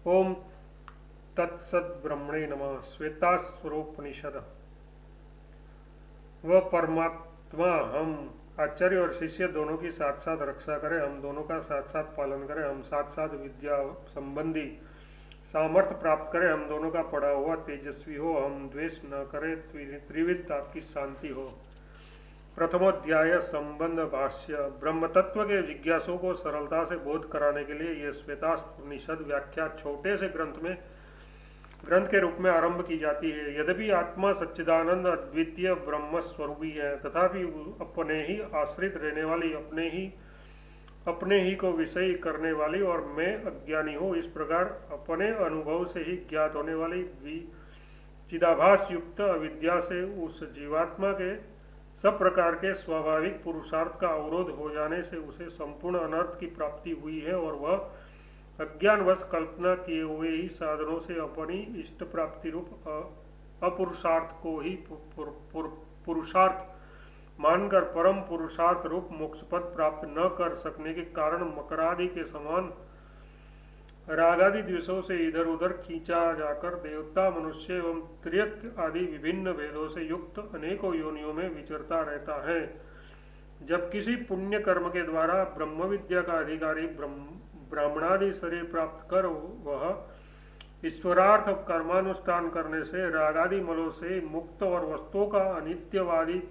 ओम तत्सत ब्रह्मणे नमः। श्वेतास्वरोपनिषद। वह परमात्मा हम आचार्य और शिष्य दोनों की साथ साथ रक्षा करे, हम दोनों का साथ साथ पालन करे, हम साथ साथ विद्या संबंधी सामर्थ्य प्राप्त करे, हम दोनों का पढ़ा हुआ तेजस्वी हो, हम द्वेष न करें, त्रिविध आपकी शांति हो। प्रथमोध्याय संबंध भाष्य। ब्रह्म तत्व के जिज्ञासुओं को सरलता से बोध कराने के लिए यह श्वेतास्वरोपनिषद व्याख्या छोटे से ग्रंथ के रूप में आरंभ की जाती है। यद्यपि आत्मा सच्चिदानंद अद्वितीय ब्रह्म स्वरूपी है, तथापि अपने ही आश्रित रहने वाली, अपने ही को विषय करने वाली और मैं अज्ञानी हूँ, इस प्रकार अपने अनुभव से ही ज्ञात होने वाली चिदाभास युक्त अविद्या से उस जीवात्मा के सब प्रकार के स्वाभाविक पुरुषार्थ का अवरोध हो जाने से उसे संपूर्ण अनर्थ की प्राप्ति हुई है, और वह अज्ञानवश कल्पना किए हुए ही साधनों से अपनी इष्ट प्राप्ति रूप अपुरुषार्थ को ही पुरुषार्थ मानकर परम पुरुषार्थ रूप मोक्ष पद प्राप्त न कर सकने के कारण मकरादि के समान रागादि द्वेषों से इधर उधर खींचा जाकर देवता, मनुष्य एवं त्रियक आदि विभिन्न भेदों से युक्त अनेकों योनियों में विचरता रहता है। जब किसी पुण्य कर्म के द्वारा ब्रह्म विद्या का अधिकारी ब्राह्मणादि शरीर प्राप्त कर वह ईश्वरार्थ कर्मानुष्ठान करने से रागादि मलों से मुक्त और वस्तुओं का अनित्यवादी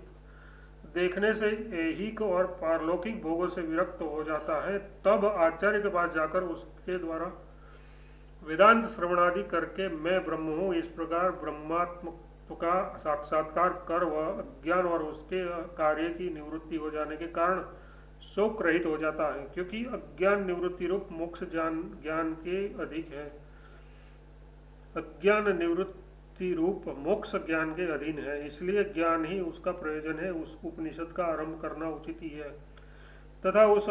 देखने से ऐहिक और पारलौकिक भोगों से विरक्त हो जाता है, तब आचार्य के पास जाकर उसके द्वारा वेदांत श्रवणादि करके मैं ब्रह्म हूँ, इस प्रकार ब्रह्मात्म का साक्षात्कार कर वह अज्ञान और उसके कार्य की निवृत्ति हो जाने के कारण शोक रहित हो जाता है, क्योंकि अज्ञान निवृत्ति रूप मोक्ष ज्ञान के अधिक है। अज्ञान निवृत्ति रूप मोक्ष ज्ञान के अधीन है, इसलिए ज्ञान ही उसका प्रयोजन है। उस उपनिषद का आरंभ करना उचित ही है तथा उस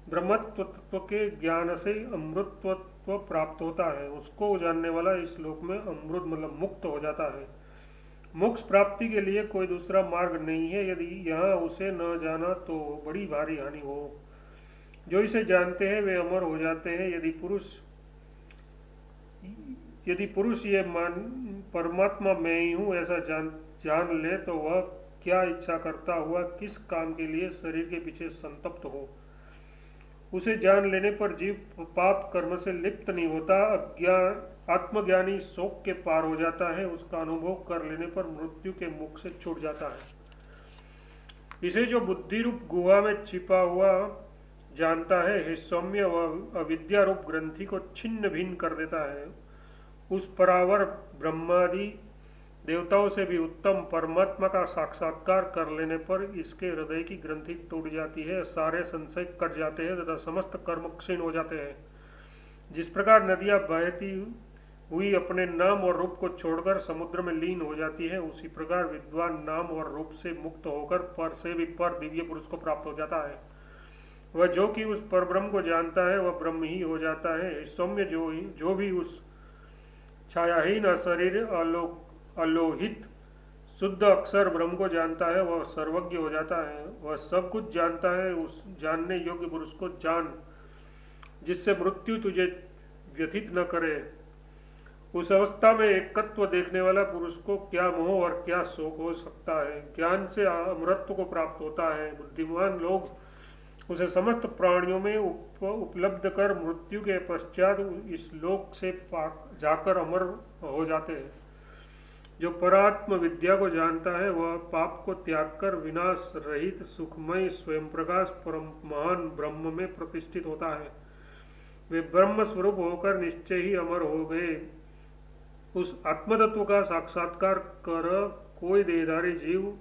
ब्रह्मत्व के ज्ञान से अमृतत्व प्राप्त होता है। उसको जानने वाला इस लोक में अमृत मतलब मुक्त हो जाता है। मोक्ष प्राप्ति के लिए कोई दूसरा मार्ग नहीं है। यदि यहाँ उसे न जाना तो बड़ी भारी हानि हो। जो इसे जानते हैं वे अमर हो जाते हैं। यदि पुरुष ये परमात्मा मैं ही हूँ ऐसा जान ले तो वह क्या इच्छा करता हुआ किस काम के लिए शरीर के पीछे संतप्त हो। उसे जान लेने पर जीव पाप कर्म से लिप्त नहीं होता, आत्मज्ञानी शोक के पार हो जाता है, उसका अनुभव कर लेने पर मृत्यु के मुख से छूट जाता है। इसे जो बुद्धि रूप गुहा में छिपा हुआ जानता है सौम्य व अविद्या रूप ग्रंथि को छिन्न भिन्न कर देता है। उस परावर ब्रह्मादि देवताओं से भी उत्तम परमात्मा का साक्षात्कार कर लेने पर इसके हृदय की ग्रंथि टूट जाती है, सारे संशय कट जाते हैं तथा समस्त कर्म क्षीण हो जाते हैं। जिस प्रकार नदियां बहती हुई अपने नाम और रूप को छोड़कर समुद्र में लीन हो जाती है, उसी प्रकार विद्वान नाम और रूप से मुक्त होकर पर से भी पर दिव्य पुरुष को प्राप्त हो जाता है। वह जो कि उस परब्रह्म को जानता है वह ब्रह्म ही हो जाता है। सौम्य जो भी उस छायाहीन अशरीर अलोहित शुद्ध अक्षर ब्रह्म को जानता है वह सर्वज्ञ हो जाता है। वह सब कुछ जानता है। उस जानने योग्य पुरुष को जान जिससे मृत्यु तुझे व्यथित न करे। उस अवस्था में एकत्व देखने वाला पुरुष को क्या मोह और क्या शोक हो सकता है। ज्ञान से अमरत्व को प्राप्त होता है। बुद्धिमान लोग उसे समस्त प्राणियों में उपलब्ध कर मृत्यु के पश्चात इस लोक से जाकर अमर हो जाते हैं। जो परात्म विद्या को जानता है वह पाप को त्याग कर विनाश रहित सुखमय स्वयं प्रकाश परम महान ब्रह्म में प्रतिष्ठित होता है। वे ब्रह्म स्वरूप होकर निश्चय ही अमर हो गए। उस आत्मतत्व का साक्षात्कार कर कोई देहधारी जीव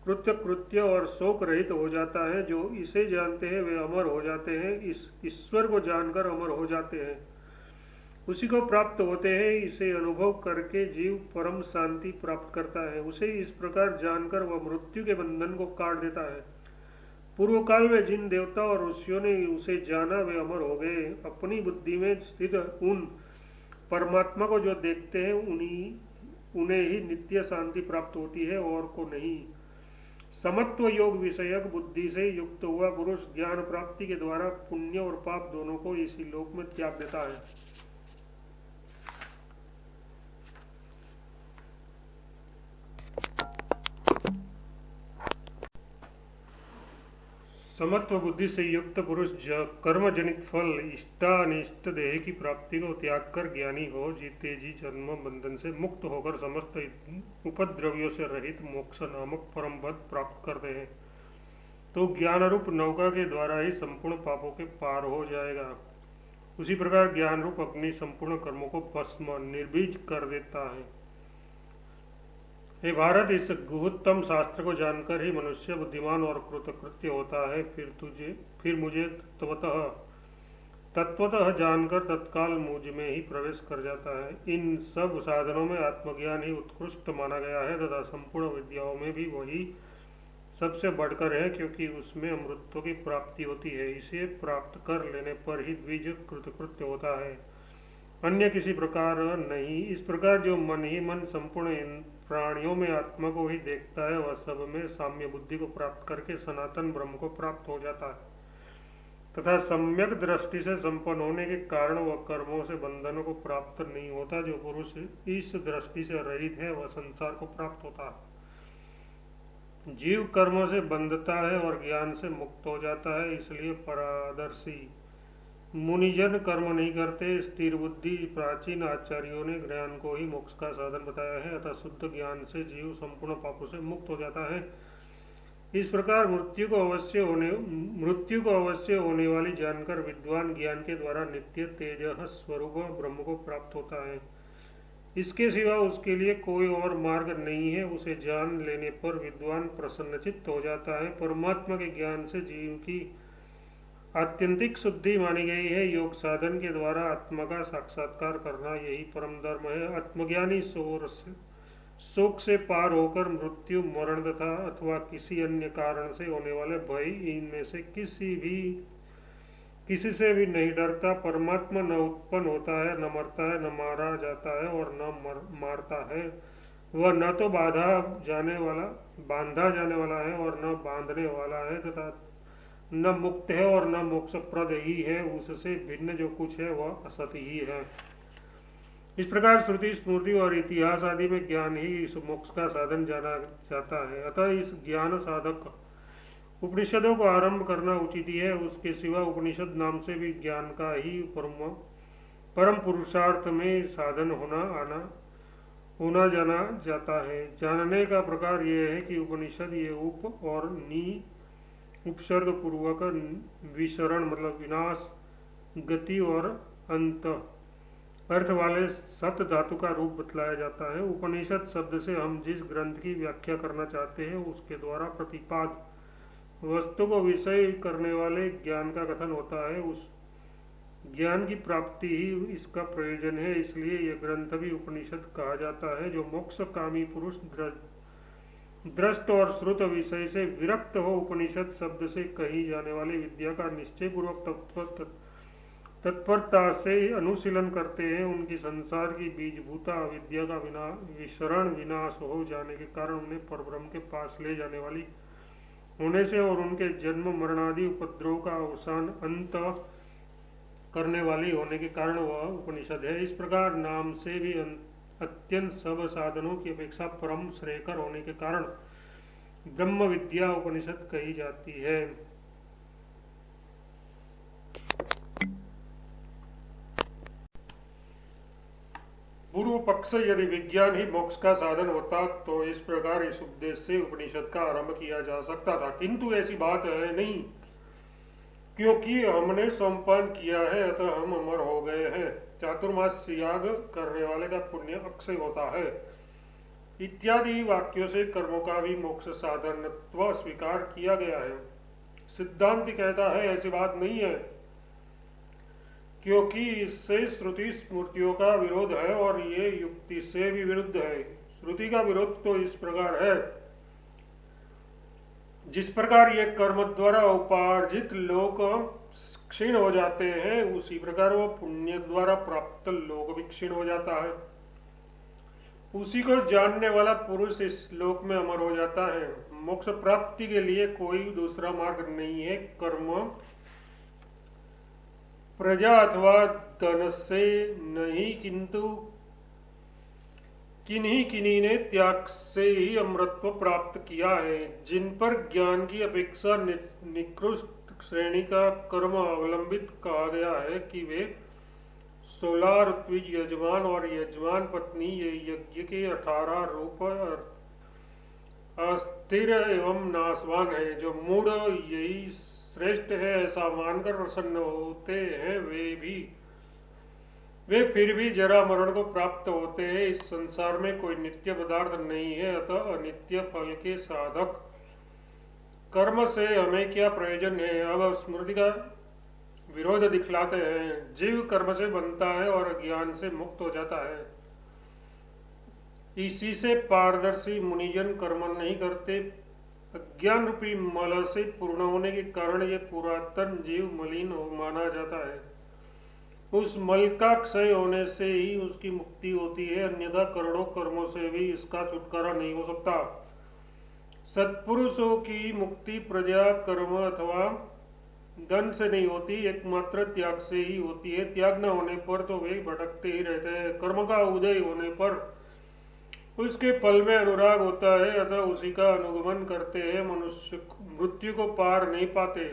कृत्य और शोक रहित हो जाता है। जो इसे जानते हैं वे अमर हो जाते हैं, इस ईश्वर को जानकर अमर हो जाते हैं, उसी को प्राप्त होते हैं। इसे अनुभव करके जीव परम शांति प्राप्त करता है। उसे इस प्रकार जानकर वह मृत्यु के बंधन को काट देता है। पूर्व काल में जिन देवता और ऋषियों ने उसे जाना वे अमर हो गए। अपनी बुद्धि में स्थित उन परमात्मा को जो देखते हैं उन्हें ही नित्य शांति प्राप्त होती है और को नहीं। समत्व योग विषयक बुद्धि से युक्त हुआ पुरुष ज्ञान प्राप्ति के द्वारा पुण्य और पाप दोनों को इसी लोक में त्याग देता है। समत्व बुद्धि से युक्त पुरुष कर्म जनित फल इष्टानिष्ट देह की प्राप्ति को त्याग कर ज्ञानी हो जीते जी जन्म बंधन से मुक्त होकर समस्त उपद्रवियों से रहित मोक्ष नामक परम पद प्राप्त करते हैं तो ज्ञान रूप नौका के द्वारा ही संपूर्ण पापों के पार हो जाएगा। उसी प्रकार ज्ञान रूप अग्नि संपूर्ण कर्मों को भस्म निर्बीज कर देता है। हे भारत, इस गुहत्तम शास्त्र को जानकर ही मनुष्य बुद्धिमान और कृतकृत्य होता है। फिर मुझे तत्वतः जानकर तत्काल मुझ में ही प्रवेश कर जाता है। इन सब साधनों में आत्मज्ञान ही उत्कृष्ट माना गया है तथा संपूर्ण विद्याओं में भी वही सबसे बढ़कर है, क्योंकि उसमें अमृतत्व की प्राप्ति होती है। इसे प्राप्त कर लेने पर ही द्विज कृतकृत्य होता है, अन्य किसी प्रकार नहीं। इस प्रकार जो मन ही मन संपूर्ण प्राणियों में आत्मा को ही देखता है वह सब में साम्य बुद्धि को प्राप्त करके सनातन ब्रह्म को प्राप्त हो जाता है तथा सम्यक दृष्टि से संपन्न होने के कारण वह कर्मों से बंधनों को प्राप्त नहीं होता। जो पुरुष इस दृष्टि से रहित है वह संसार को प्राप्त होता है। जीव कर्मों से बंधता है और ज्ञान से मुक्त हो जाता है। इसलिए परादर्शी मुनिजन कर्म नहीं करते। स्थिर बुद्धि प्राचीन आचार्यों ने ज्ञान को ही मोक्ष का साधन बताया है, अतः शुद्ध ज्ञान से जीव संपूर्ण पापों से मुक्त हो जाता है। इस प्रकार मृत्यु को अवश्य होने वाली जानकर विद्वान ज्ञान के द्वारा नित्य तेज स्वरूप ब्रह्म को प्राप्त होता है। इसके सिवा उसके लिए कोई और मार्ग नहीं है। उसे जान लेने पर विद्वान प्रसन्नचित्त हो जाता है। परमात्मा के ज्ञान से जीव की आत्यंतिक शुद्धि मानी गई है। योग साधन के द्वारा आत्मा का साक्षात्कार करना यही परम धर्म है। आत्मज्ञानी शोक से पार होकर मृत्यु, मरण तथा अथवा किसी अन्य कारण से होने वाले भय, इनमें से किसी से भी नहीं डरता। परमात्मा न उत्पन्न होता है, न मरता है, न मारा जाता है और न मारता है। वह न तो बांधा जाने वाला है और न बांधने वाला है तथा न मुक्त है और न मोक्षप्रद ही है। उससे भिन्न जो कुछ है वह असत ही है। इस प्रकार श्रुति, स्मृति और इतिहास आदि में ज्ञान ही इस मोक्ष का साधन जाना जाता है। अतः इस ज्ञान साधक उपनिषदों को आरंभ करना उचित ही है। उसके सिवा उपनिषद नाम से भी ज्ञान का ही परम पुरुषार्थ में साधन होना जाना जाता है। जानने का प्रकार यह है कि उपनिषद ये उप और नी उपसर्ग पूर्वक विसरण मतलब विनाश, गति और अंत अर्थ वाले सत धातु का रूप बतलाया जाता है। उपनिषद शब्द से हम जिस ग्रंथ की व्याख्या करना चाहते हैं उसके द्वारा प्रतिपाद वस्तु को विषय करने वाले ज्ञान का कथन होता है। उस ज्ञान की प्राप्ति ही इसका प्रयोजन है। इसलिए यह ग्रंथ भी उपनिषद कहा जाता है। जो मोक्ष कामी पुरुष दृष्ट और श्रुत विषय से विरक्त हो उपनिषद शब्द से कही जाने वाली विद्या का निश्चय पूर्वक तत्परता से अनुशीलन करते हैं। उनकी संसार की बीजभूता अविद्या का विनाश हो जाने के कारण उन्हें परब्रह्म के पास ले जाने वाली होने से और उनके जन्म मरणादि उपद्रव का अवसान अंत करने वाली होने के कारण वह उपनिषद है। इस प्रकार नाम से भी अत्यंत सब साधनों की अपेक्षा परम श्रेयकर होने के कारण ब्रह्म विद्या उपनिषद कही जाती है। पूर्व पक्ष यदि विज्ञान ही मोक्ष का साधन होता तो इस प्रकार इस उपदेश से उपनिषद का आरंभ किया जा सकता था, किंतु ऐसी बात है नहीं, क्योंकि हमने संपन्न किया है अतः हम अमर हो गए हैं। चातुर्मास याग करने वाले का पुण्य अक्षय होता है इत्यादि वाक्यों से कर्मों का भी मोक्ष साधनत्व स्वीकार किया गया है। सिद्धांत कहता है ऐसी बात नहीं है, क्योंकि इससे श्रुति स्मृतियों का विरोध है और ये युक्ति से भी विरुद्ध है। श्रुति का विरोध तो इस प्रकार है, जिस प्रकार ये कर्म द्वारा उपार्जित लोक क्षीण हो जाते हैं उसी प्रकार वो पुण्य द्वारा प्राप्त लोक भी क्षीण हो जाता है। उसी को जानने वाला पुरुष इस लोक में अमर हो जाता है। मोक्ष प्राप्ति के लिए कोई दूसरा मार्ग नहीं है। कर्म प्रजा अथवा धन से नहीं, किंतु किन्हीं किन्हीं ने त्याग से ही अमृतत्व प्राप्त किया है। जिन पर ज्ञान की अपेक्षा निकृष्ट श्रेणी का कर्म अवलंबित कहा गया है कि वे 16 ऋत्विज यजमान और यजमान पत्नी ये यज्ञ के 18 रूप अस्थिर एवं नाशवान है। जो मूढ़ यही श्रेष्ठ है ऐसा मानकर प्रसन्न होते हैं, वे फिर भी जरा मरण को प्राप्त होते हैं। इस संसार में कोई नित्य पदार्थ नहीं है, अतः अनित्य फल के साधक कर्म से हमें क्या प्रयोजन है। अब स्मृति का विरोध दिखलाते हैं। जीव कर्म से बनता है और ज्ञान से मुक्त हो जाता है। इसी से पारदर्शी मुनिजन कर्म नहीं करते। अज्ञान रूपी मल से पूर्ण होने के कारण ये पुरातन जीव मलिन माना जाता है। उस मल का क्षय होने से ही उसकी मुक्ति होती है, अन्यथा करोड़ों कर्मों से भी इसका छुटकारा नहीं हो सकता। सत्पुरुषों की मुक्ति प्रजा कर्म अथवा धन से नहीं होती, एकमात्र त्याग से ही होती है। त्याग न होने पर तो वे भटकते ही रहते हैं। कर्म का उदय होने पर उसके फल में अनुराग होता है, अतः उसी का अनुगमन करते हैं। मनुष्य मृत्यु को पार नहीं पाते।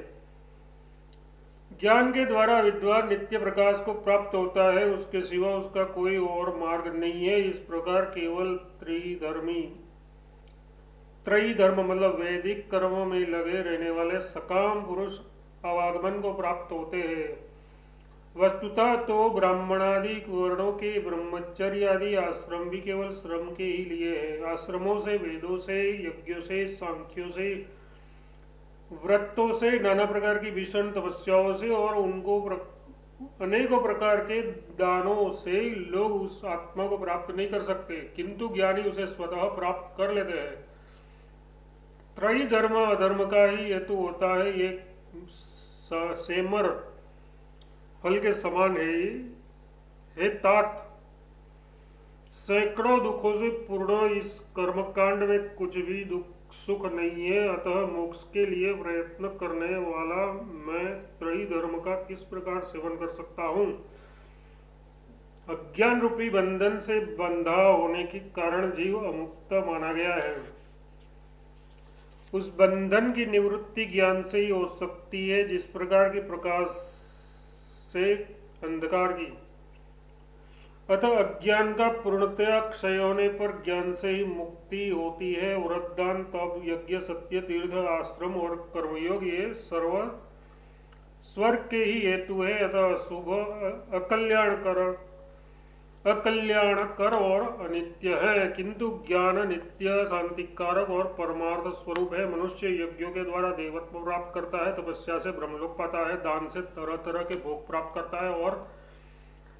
ज्ञान के द्वारा विद्वान नित्य प्रकाश को प्राप्त होता है, उसके सिवा उसका कोई और मार्ग नहीं है। इस प्रकार केवल त्रयी धर्म मतलब वैदिक कर्मों में लगे रहने वाले सकाम पुरुष अवागमन को प्राप्त होते हैं। वस्तुतः तो ब्राह्मणादि वर्णों के ब्रह्मचर्य आदि आश्रम भी केवल श्रम के ही लिए है। आश्रमों से, वेदों से, यज्ञों से, सांख्यों से, व्रतों से, नाना प्रकार की भीषण तपस्याओं से और उनको अनेकों प्रकार के दानों से लोग उस आत्मा को प्राप्त नहीं कर सकते, किंतु ज्ञानी उसे स्वतः प्राप्त कर लेते हैं। त्रयी धर्म अधर्म का ही हेतु होता है। ये सेमर फल के समान है तात। सैकड़ों दुखों से पूर्ण इस कर्मकांड में कुछ भी सुख नहीं है, अतः मोक्ष के लिए प्रयत्न करने वाला मैं त्रयी धर्म का किस प्रकार सेवन कर सकता हूँ। अज्ञान रूपी बंधन से बंधा होने के कारण जीव अमुक्त माना गया है। उस बंधन की निवृत्ति ज्ञान से ही हो सकती है, जिस प्रकार के प्रकाश से अंधकार की। अतः अज्ञान का पूर्णतया क्षय होने पर ज्ञान से ही मुक्ति होती है। व्रतदान, तप, यज्ञ, सत्य, तीर्थ, आश्रम और कर्मयोग ये सर्व स्वर्ग के ही हेतु है। अतः शुभ अकल्याणकर और अनित्य है, किंतु ज्ञान नित्य, शांतिकारक और परमार्थ स्वरूप है। मनुष्य यज्ञों के द्वारा देवत्व प्राप्त करता है, तपस्या से ब्रह्मलोक पाता है, दान से तरह तरह के भोग प्राप्त करता है और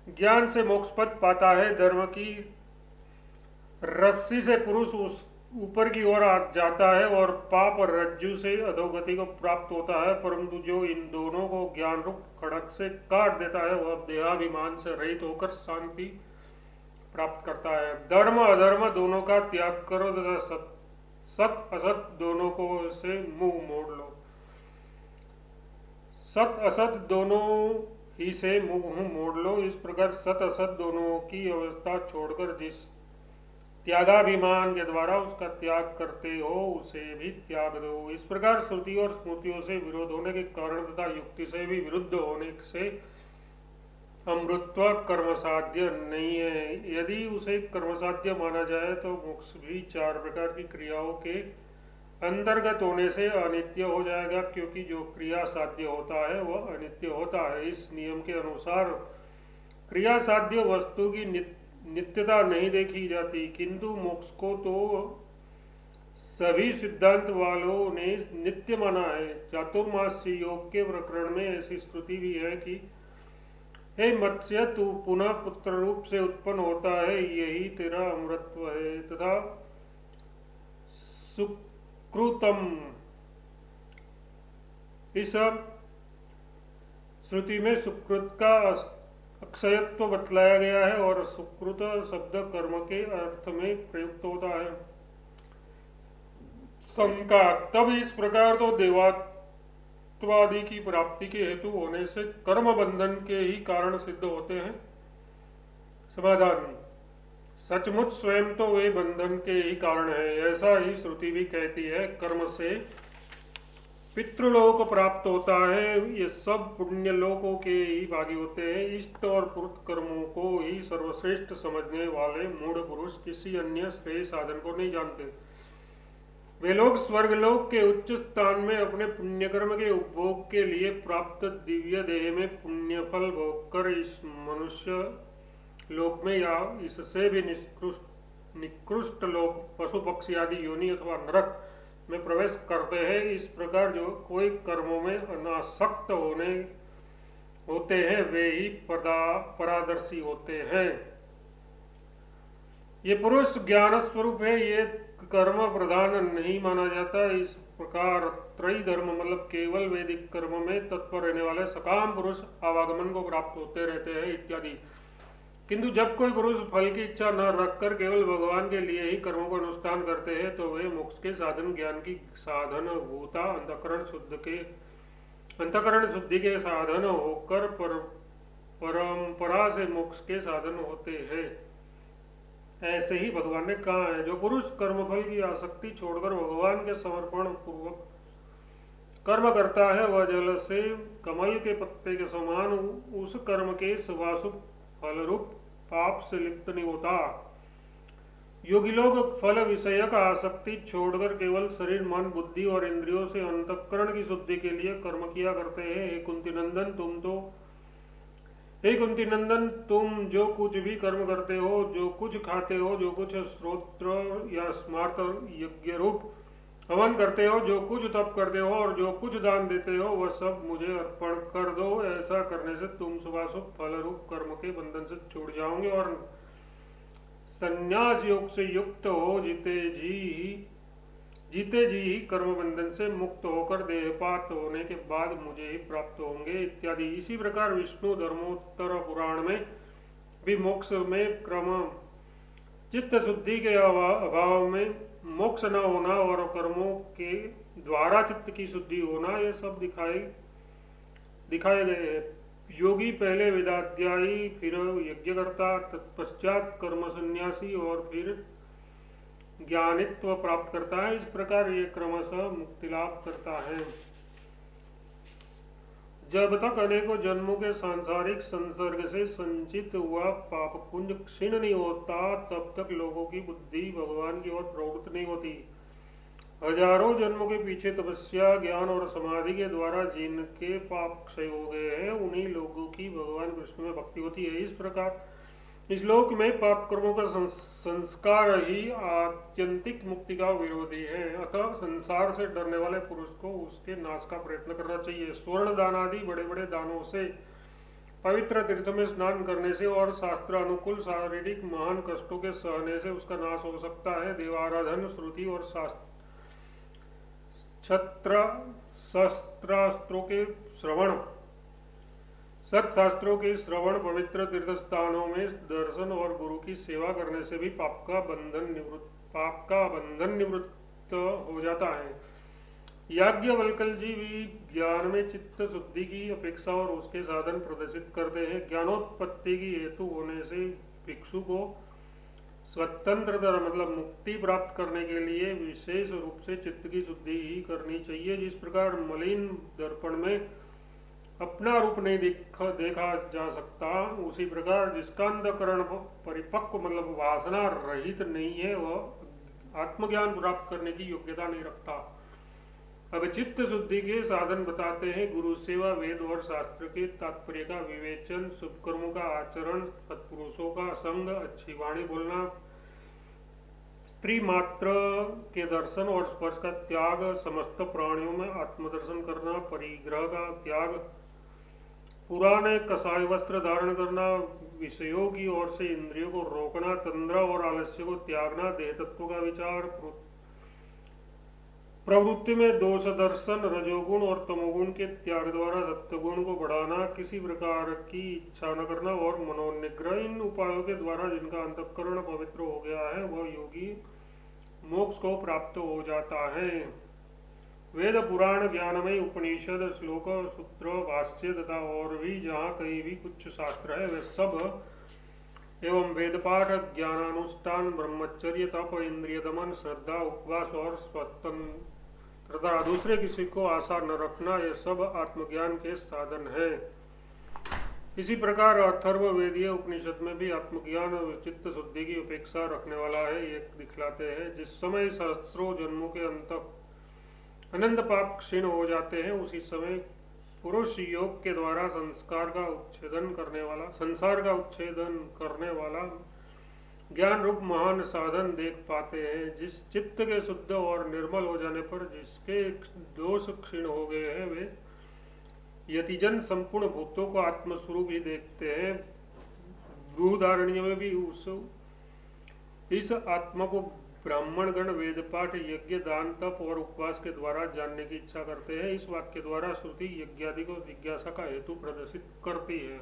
ज्ञान से मोक्ष पद पाता है। धर्म की रस्सी से पुरुष उस ऊपर की ओर जाता है और पाप और रज्जु से अधोगति को प्राप्त होता है, परंतु जो इन दोनों को ज्ञान रूप खड़क से काट देता है वह देहाभिमान से रहित होकर शांति प्राप्त करता है। धर्म अधर्म दोनों का त्याग करो तथा सत असत दोनों को से मुंह मोड़ लो। सत असत दोनों ही से मुंह मोड़ लो। इस प्रकार सत असत दोनों की अवस्था छोड़कर जिस त्यागाभिमान के द्वारा उसका त्याग करते हो उसे भी त्याग दो। इस प्रकार श्रुति और स्मृतियों से विरोध होने के कारण तथा युक्ति से भी विरुद्ध होने से अमृतत्व कर्मसाध्य नहीं है। यदि उसे कर्मसाध्य माना जाए तो मोक्ष भी 4 प्रकार की क्रियाओं के अंतर्गत होने से अनित्य हो जाएगा, क्योंकि जो क्रिया साध्य होता है वह अनित्य होता है। इस नियम के अनुसार क्रिया साध्य वस्तु की नित्यता नहीं देखी जाती, किंतु मोक्ष को तो सभी सिद्धांत वालों ने नित्य माना है। चातुर्मास्य योग के प्रकरण में ऐसी स्तुति भी है कि हे मत्स्य, तू पुनः पुत्र रूप से उत्पन्न होता है, यही तेरा अमृतत्व है। तथा सुकृतम, इस श्रुति में सुकृत का अक्षयत्व बतलाया गया है और सुकृत शब्द कर्म के अर्थ में प्रयुक्त होता है। शंका। तब इस प्रकार तो देवत्वादि की प्राप्ति के हेतु होने से कर्म बंधन के ही कारण सिद्ध होते हैं। समाधान। सचमुच स्वयं तो वे बंधन के ही कारण है, ऐसा ही श्रुति भी कहती है। कर्म से पितृलोक प्राप्त होता है, ये सब पुण्य लोकों के ही भागी होते हैं। इष्ट और पुरुष कर्मों को ही सर्वश्रेष्ठ समझने वाले मूढ़ पुरुष किसी अन्य श्रेय साधन को नहीं जानते। वे लोग स्वर्गलोक के उच्च स्थान में अपने पुण्यकर्म के उपभोग के लिए प्राप्त दिव्य देह में पुण्य फल भोग कर इस मनुष्य लोक में या इससे भी निकृष्ट लोक पशु पक्षी आदि योनि अथवा नरक में प्रवेश करते हैं। इस प्रकार जो कोई कर्मों में अनासक्त होते हैं वे ही परादर्शी होते हैं। ये पुरुष ज्ञान स्वरूप है, ये कर्म प्रधान नहीं माना जाता। इस प्रकार त्रयी धर्म मतलब केवल वैदिक कर्म में तत्पर रहने वाले सकाम पुरुष आवागमन को प्राप्त होते रहते हैं इत्यादि। किंतु जब कोई पुरुष फल की इच्छा न रखकर केवल भगवान के लिए ही कर्मों का अनुष्ठान करते हैं तो वे मोक्ष के साधन ज्ञान की साधन भूता अंतःकरण शुद्धि के साधन होकर परंपरा से मोक्ष के साधन होते हैं। ऐसे ही भगवान ने कहा है, जो पुरुष कर्मफल की आसक्ति छोड़कर भगवान के समर्पण पूर्वक कर्म करता है वह जल से कमल के पत्ते के समान उस कर्म के शुभाशुभ फल रूप पाप से लिप्त नहीं होता। योगी लोग फल विषयक आसक्ति छोड़कर केवल शरीर मन बुद्धि और इंद्रियों से अंतःकरण की शुद्धि के लिए कर्म किया करते हैं। हे कुंती नंदन, तुम जो कुछ भी कर्म करते हो, जो कुछ खाते हो, जो कुछ श्रोत्र या स्मार्त यज्ञ रूप हवन करते हो, जो कुछ तप करते हो और जो कुछ दान देते हो, वह सब मुझे अर्पण कर दो। ऐसा करने से तुम शुभाशुभ फल रूप कर्म के बंधन से छूट जाओगे और संन्यास योग से युक्त हो जीते जी ही कर्म बंधन से मुक्त होकर देहपात होने के बाद मुझे ही प्राप्त होंगे इत्यादि। इसी प्रकार विष्णु धर्मोत्तर पुराण में भी मोक्ष में क्रम चित्त शुद्धि के अभाव में मोक्ष न होना और कर्मों के द्वारा चित्त की शुद्धि होना ये सब दिखाए गए हैं। योगी पहले वेदाध्यायी, फिर यज्ञकर्ता, तत्पश्चात कर्म संन्यासी और फिर ज्ञानित्व प्राप्त करता है। इस प्रकार ये क्रमशः मुक्ति लाभ करता है। जब तक अनेकों जन्मों के सांसारिक संसर्ग से संचित हुआ पाप पुंज क्षीण नहीं होता तब तक लोगों की बुद्धि भगवान की ओर प्रवृत्त नहीं होती। हजारों जन्मों के पीछे तपस्या ज्ञान और समाधि के द्वारा जिनके पाप क्षय हो गए हैं उन्हीं लोगों की भगवान कृष्ण में भक्ति होती है। इस प्रकार इस लोक में पाप कर्मों का संस्कार ही आत्यंतिक मुक्ति का विरोधी है। अतः संसार से डरने वाले पुरुष को उसके नाश का प्रयत्न करना चाहिए। स्वर्ण दान आदि बड़े बड़े दानों से, पवित्र तीर्थ में स्नान करने से और शास्त्र अनुकूल शारीरिक महान कष्टों के सहने से उसका नाश हो सकता है। देवाराधन, श्रुति और शस्त्रास्त्रों के श्रवण, सत्शास्त्रों के श्रवण, पवित्र तीर्थ स्थानों में दर्शन और गुरु की सेवा करने से भी पाप का बंधन निवृत्त हो जाता है। याज्ञवल्क्य जी भी ज्ञान में चित्त शुद्धि की अपेक्षा और उसके साधन प्रदर्शित करते हैं। ज्ञानोत्पत्ति की हेतु होने से भिक्षु को स्वतंत्रता मतलब मुक्ति प्राप्त करने के लिए विशेष रूप से चित्त की शुद्धि ही करनी चाहिए। जिस प्रकार मलिन दर्पण में अपना रूप नहीं देखा जा सकता, उसी प्रकार जिसका अंतःकरण परिपक्व मतलब वासना रहित नहीं है वह आत्मज्ञान प्राप्त करने की योग्यता नहीं रखता। अब चित्त शुद्धि के साधन बताते हैं। गुरु सेवा, वेद और शास्त्र के तात्पर्य का विवेचन, शुभ कर्मों का आचरण, सत्पुरुषों का संग, अच्छी वाणी बोलना, स्त्री मात्र के दर्शन और स्पर्श का त्याग, समस्त प्राणियों में आत्मदर्शन करना, परिग्रह का त्याग, पुराने कसाय वस्त्र धारण करना, विषयों की ओर से इंद्रियों को रोकना, तंद्रा और आलस्य को त्यागना, देह तत्व का विचार, प्रवृत्ति में दोष दर्शन, रजोगुण और तमोगुण के त्याग द्वारा सत्वगुण को बढ़ाना, किसी प्रकार की इच्छा न करना और मनोनिग्रह, इन उपायों के द्वारा जिनका अंतःकरण पवित्र हो गया है वह योगी मोक्ष को प्राप्त हो जाता है। वेद पुराण ज्ञानमय उपनिषद श्लोक सूत्र भाष्य तथा और भी जहाँ कहीं भी कुछ शास्त्र है वे सब एवं वेद पाठ ज्ञानानुष्ठान ब्रह्मचर्य तप इंद्रिय दमन श्रद्धा उपवास और स्वतंत्रता दूसरे किसी को आशा न रखना ये सब आत्मज्ञान के साधन है। इसी प्रकार अथर्ववेदीय उपनिषद में भी आत्मज्ञान चित्त शुद्धि की अपेक्षा रखने वाला है। ये दिखलाते हैं जिस समय सहस्त्रों जन्मों के अंत अनंत पाप क्षीण हो जाते हैं उसी समय पुरुष योग के द्वारा संसार का उच्छेदन करने वाला ज्ञान रूप महान साधन देख पाते हैं। जिस चित्त के शुद्ध और निर्मल हो जाने पर जिसके दोष क्षीण हो गए हैं वे यतिजन संपूर्ण भूतों को आत्मस्वरूप ही देखते हैं। बृहदारण्य में भी इस आत्मा को ब्राह्मण गण वेद पाठ यज्ञ दान तप और उपवास के द्वारा जानने की इच्छा करते हैं। इस वाक्य द्वारा श्रुति यज्ञादि को जिज्ञासा का हेतु प्रदर्शित करती है।